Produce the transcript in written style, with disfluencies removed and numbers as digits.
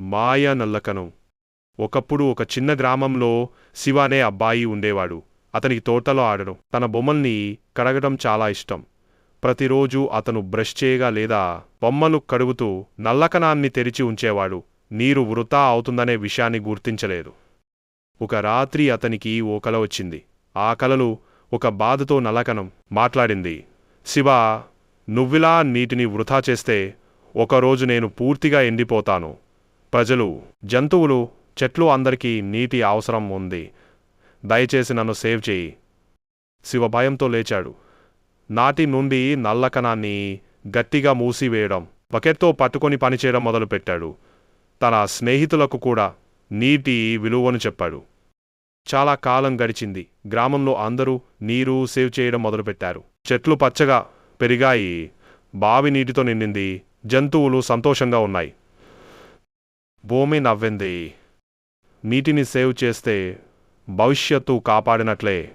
మాయ నల్లకనం. ఒకప్పుడు ఒక చిన్న గ్రామంలో శివ అనే అబ్బాయి ఉండేవాడు. అతనికి తోటలో ఆడడం, తన బొమ్మల్ని కడగడం చాలా ఇష్టం. ప్రతిరోజూ అతను బ్రష్ చేయగా లేదా బొమ్మలు కడుగుతూ నల్లకణాన్ని తెరిచి ఉంచేవాడు. నీరు వృథా అవుతుందనే విషయాన్ని గుర్తించలేదు. ఒక రాత్రి అతనికి ఓ కల వచ్చింది. ఆ కలలో ఒక బాధతో నల్లకణం మాట్లాడింది. శివా, నువ్విలా నీటిని వృథా చేస్తే ఒకరోజు నేను పూర్తిగా ఎండిపోతాను. ప్రజలు, జంతువులు, చెట్లు అందరికీ నీటి అవసరం ఉంది. దయచేసి నన్ను సేవ్ చేయి. శివ భయంతో లేచాడు. నాటి నుండి నల్లకణాన్ని గట్టిగా మూసివేయడం, బకెట్తో పట్టుకొని పనిచేయడం మొదలుపెట్టాడు. తన స్నేహితులకు కూడా నీటి విలువను చెప్పాడు. చాలా కాలం గడిచింది. గ్రామంలో అందరూ నీరు సేవ్ చేయడం మొదలుపెట్టారు. చెట్లు పచ్చగా పెరిగాయి. బావి నీటితో నిండింది. జంతువులు సంతోషంగా ఉన్నాయి. భూమి నవ్వింది. నీటిని సేవ్ చేస్తే భవిష్యత్తు కాపాడినట్లే.